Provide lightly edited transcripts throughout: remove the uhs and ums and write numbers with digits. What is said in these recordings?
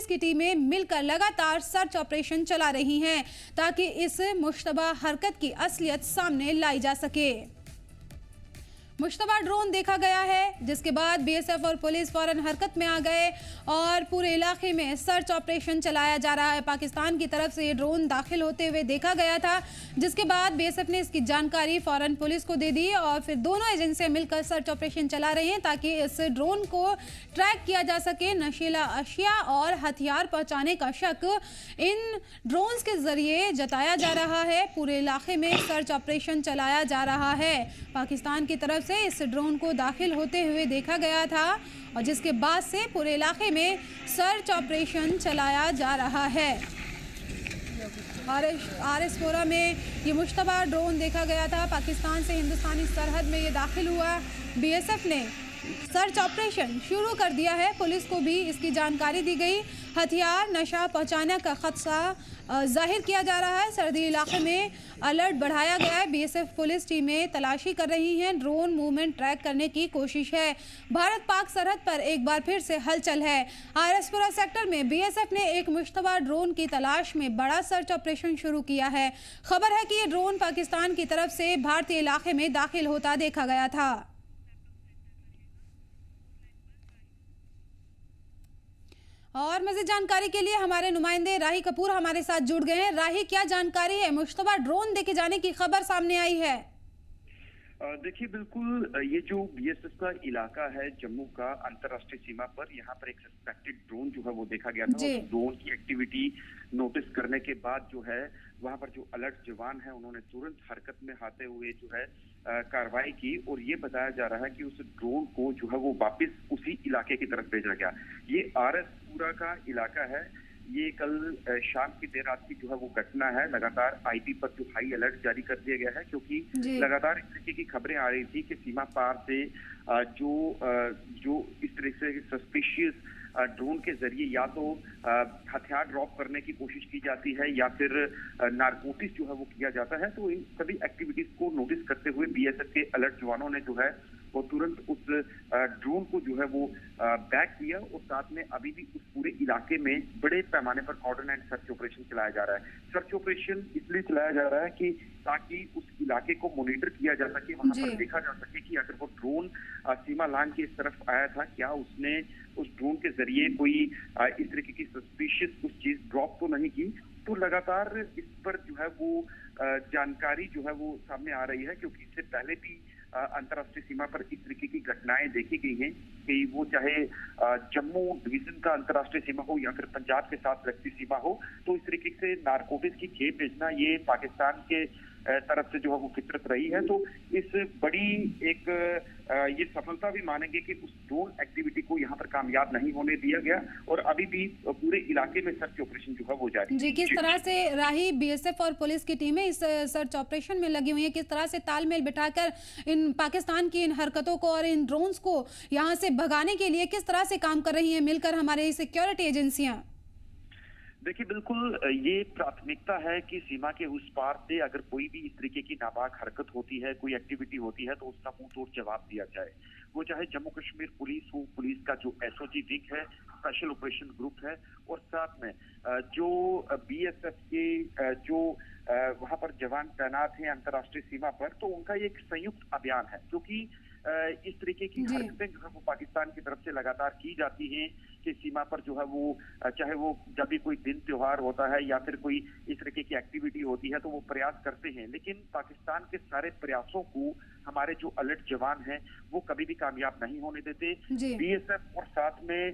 Police की टीमें मिलकर लगातार सर्च ऑपरेशन चला रही हैं ताकि इस मुश्तबा हरकत की असलियत सामने लाई जा सके। मुश्तबा ड्रोन देखा गया है, जिसके बाद बीएसएफ और पुलिस फौरन हरकत में आ गए और पूरे इलाके में सर्च ऑपरेशन चलाया जा रहा है। पाकिस्तान की तरफ से ये ड्रोन दाखिल होते हुए देखा गया था, जिसके बाद बीएसएफ ने इसकी जानकारी फौरन पुलिस को दे दी और फिर दोनों एजेंसियां मिलकर सर्च ऑपरेशन चला रही हैं ताकि इस ड्रोन को ट्रैक किया जा सके। नशीला अशिया और हथियार पहुंचाने का शक इन ड्रोन्स के जरिए जताया जा रहा है। पूरे इलाके में सर्च ऑपरेशन चलाया जा रहा है। पाकिस्तान की तरफ से इस ड्रोन को दाखिल होते हुए देखा गया था और जिसके बाद से पूरे इलाके में सर्च ऑपरेशन चलाया जा रहा है। आरएसपुरा में ये मुश्तबा ड्रोन देखा गया था। पाकिस्तान से हिंदुस्तानी सरहद में ये दाखिल हुआ। बीएसएफ ने सर्च ऑपरेशन शुरू कर दिया है। पुलिस को भी इसकी जानकारी दी गई। हथियार नशा पहुंचाने का खदशा जाहिर किया जा रहा है। सरहदी इलाके में अलर्ट बढ़ाया गया है। बीएसएफ पुलिस टीमें तलाशी कर रही हैं। ड्रोन मूवमेंट ट्रैक करने की कोशिश है। भारत पाक सरहद पर एक बार फिर से हलचल है। आरएसपुरा सेक्टर में बीएसएफ ने एक मुश्तबा ड्रोन की तलाश में बड़ा सर्च ऑपरेशन शुरू किया है। खबर है कि ये ड्रोन पाकिस्तान की तरफ से भारतीय इलाके में दाखिल होता देखा गया था। और मज़ीद जानकारी के लिए हमारे नुमाइंदे राही कपूर हमारे साथ जुड़ गए हैं। राही, क्या जानकारी है? मुश्तबा ड्रोन देखे जाने की खबर सामने आई है। देखिए, बिल्कुल ये जो बीएसएफ का इलाका है जम्मू का अंतर्राष्ट्रीय सीमा पर, यहाँ पर एक सस्पेक्टेड ड्रोन जो है वो देखा गया था। उस ड्रोन की एक्टिविटी नोटिस करने के बाद जो है वहाँ पर जो अलर्ट जवान है उन्होंने तुरंत हरकत में आते हुए जो है कार्रवाई की और ये बताया जा रहा है कि उस ड्रोन को जो है वो वापस उसी इलाके की तरफ भेजा गया। ये आरएसपुरा का इलाका है। ये कल शाम की देर रात की जो है वो घटना है। लगातार आईटी पर जो हाई अलर्ट जारी कर दिया गया है क्योंकि लगातार इस तरीके की खबरें आ रही थी कि सीमा पार से जो इस तरह से सस्पिशियस ड्रोन के जरिए या तो हथियार ड्रॉप करने की कोशिश की जाती है या फिर नारकोटिक्स जो है वो किया जाता है। तो इन सभी एक्टिविटीज को नोटिस करते हुए बीएसएफ के अलर्ट जवानों ने जो है वो तुरंत उस ड्रोन को जो है वो बैक किया और साथ में अभी भी उस पूरे इलाके में बड़े पैमाने पर कॉर्डन एंड सर्च ऑपरेशन चलाया जा रहा है। सर्च ऑपरेशन इसलिए चलाया जा रहा है कि ताकि उस इलाके को मॉनिटर किया जा सके, वहां पर देखा जा सके कि अगर वो ड्रोन सीमा लाइन की इस तरफ आया था, क्या उसने उस ड्रोन के जरिए कोई इस तरीके की सस्पिशियस कुछ चीज ड्रॉप तो नहीं की। तो लगातार इस पर जो है वो जानकारी जो है वो सामने आ रही है क्योंकि इससे पहले भी अंतर्राष्ट्रीय सीमा पर इस तरीके की घटनाएं देखी गई हैं कि वो चाहे जम्मू डिवीजन का अंतर्राष्ट्रीय सीमा हो या फिर पंजाब के साथ लगती सीमा हो, तो इस तरीके से नारकोटिक्स की खेप भेजना ये पाकिस्तान के तरफ से जो है वो फितरत रही है। तो इस बड़ी एक ये सफलता भी मानेंगे कि उस ड्रोन एक्टिविटी को यहाँ पर कामयाब नहीं होने दिया गया और अभी भी पूरे इलाके में सर्च ऑपरेशन जो है वो जारी जी। किस तरह से राही बीएसएफ और पुलिस की टीमें इस सर्च ऑपरेशन में लगी हुई हैं, किस तरह से तालमेल बिठाकर इन पाकिस्तान की इन हरकतों को और इन ड्रोन्स को यहाँ से भगाने के लिए किस तरह से काम कर रही हैं मिलकर हमारे सिक्योरिटी एजेंसियां? देखिए, बिल्कुल ये प्राथमिकता है कि सीमा के उस पार से अगर कोई भी इस तरीके की नापाक हरकत होती है, कोई एक्टिविटी होती है, तो उसका मुंह तोड़ जवाब दिया जाए। वो चाहे जम्मू कश्मीर पुलिस हो, पुलिस का जो एसओजी विंग है, स्पेशल ऑपरेशन ग्रुप है और साथ में जो बीएसएफ के जो वहां पर जवान तैनात हैं अंतर्राष्ट्रीय सीमा पर, तो उनका ये एक संयुक्त अभियान है क्योंकि इस तरीके की हरकतें जो है वो पाकिस्तान की तरफ से लगातार की जाती हैं कि सीमा पर जो है वो चाहे वो जब भी कोई दिन त्योहार होता है या फिर कोई इस तरीके की एक्टिविटी होती है तो वो प्रयास करते हैं, लेकिन पाकिस्तान के सारे प्रयासों को हमारे जो अलर्ट जवान हैं वो कभी भी कामयाब नहीं होने देते। बीएसएफ और साथ में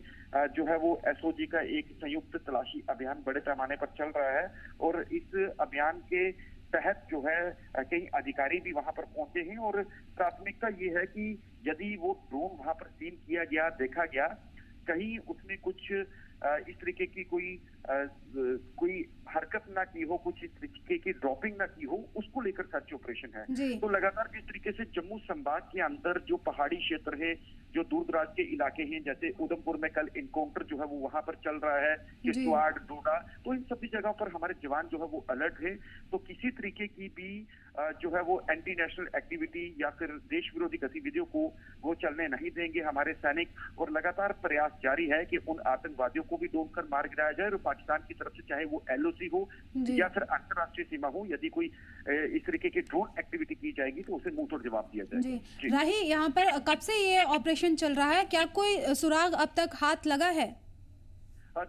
जो है वो एसओजी का एक संयुक्त तलाशी अभियान बड़े पैमाने पर चल रहा है और इस अभियान के तहत जो है कई अधिकारी भी वहां पर पहुंचे हैं और प्राथमिकता ये है कि यदि वो ड्रोन वहां पर सीन किया गया, देखा गया, कहीं उसने कुछ इस तरीके की कोई हरकत ना की हो, कुछ इस तरीके की ड्रॉपिंग ना की हो, उसको लेकर सर्च ऑपरेशन है। तो लगातार जिस तरीके से जम्मू संभाग के अंदर जो पहाड़ी क्षेत्र है, जो दूर दराज के इलाके हैं, जैसे उधमपुर में कल इनकाउंटर जो है वो वहां पर चल रहा है, किश्तवाड़, डोडा, तो इन सभी जगहों पर हमारे जवान जो है वो अलर्ट है। तो किसी तरीके की भी जो है वो एंटी नेशनल एक्टिविटी या फिर देश विरोधी गतिविधियों को वो चलने नहीं देंगे हमारे सैनिक। और लगातार प्रयास जारी है कि उन आतंकवादियों को भी ढूंढकर मार गिराया जाए और पाकिस्तान की तरफ से चाहे वो LOC हो या फिर अंतर्राष्ट्रीय सीमा हो, यदि कोई इस तरीके की ड्रोन एक्टिविटी की जाएगी तो उसे मुंहतोड़ जवाब दिया जाएगा। जी राही, यहाँ पर कब से ये ऑपरेशन चल रहा है, क्या कोई सुराग अब तक हाथ लगा है?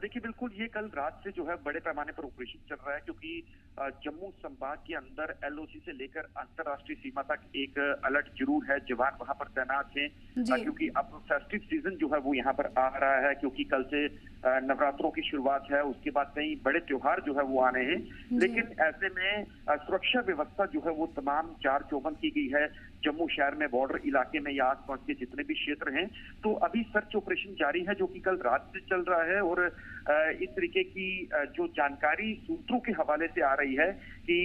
देखिए बिल्कुल ये कल रात से जो है बड़े पैमाने पर ऑपरेशन चल रहा है, क्योंकि जम्मू संभाग के अंदर LOC से लेकर अंतर्राष्ट्रीय सीमा तक एक अलर्ट जरूर है, जवान वहां पर तैनात हैं, क्योंकि अब फेस्टिव सीजन जो है वो यहाँ पर आ रहा है, क्योंकि कल से नवरात्रों की शुरुआत है, उसके बाद कई बड़े त्योहार जो है वो आने हैं। लेकिन ऐसे में सुरक्षा व्यवस्था जो है वो तमाम चार चौबंद की गई है जम्मू शहर में, बॉर्डर इलाके में या आसपास के जितने भी क्षेत्र हैं। तो अभी सर्च ऑपरेशन जारी है जो कि कल रात से चल रहा है। और इस तरीके की जो जानकारी सूत्रों के हवाले से आ रही है कि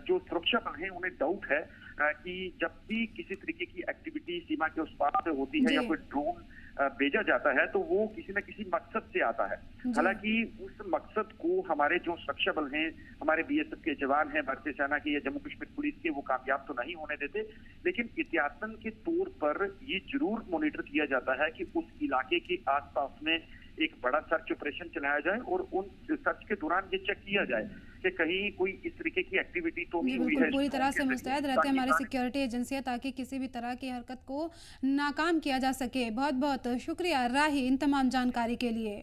जो सुरक्षा बल हैं उन्हें डाउट है कि जब भी किसी तरीके की एक्टिविटी सीमा के उस पार से होती है या कोई ड्रोन भेजा जाता है तो वो किसी न किसी मकसद से आता है। हालांकि उस मकसद को हमारे जो सुरक्षा बल हैं, हमारे BSF के जवान हैं, भारतीय सेना के या जम्मू कश्मीर पुलिस के, वो कामयाब तो नहीं होने देते, लेकिन एहतियातन के तौर पर ये जरूर मॉनिटर किया जाता है कि उस इलाके के आसपास में एक बड़ा सर्च ऑपरेशन चलाया जाए और उन सर्च के दौरान ये चेक किया जाए कि कहीं कोई इस तरीके की एक्टिविटी तो नहीं हुई है। पूरी तरह से मुस्तैद रहते हैं हमारी सिक्योरिटी एजेंसियां ताकि किसी भी तरह की हरकत को नाकाम किया जा सके। बहुत बहुत शुक्रिया राही इन तमाम जानकारी के लिए।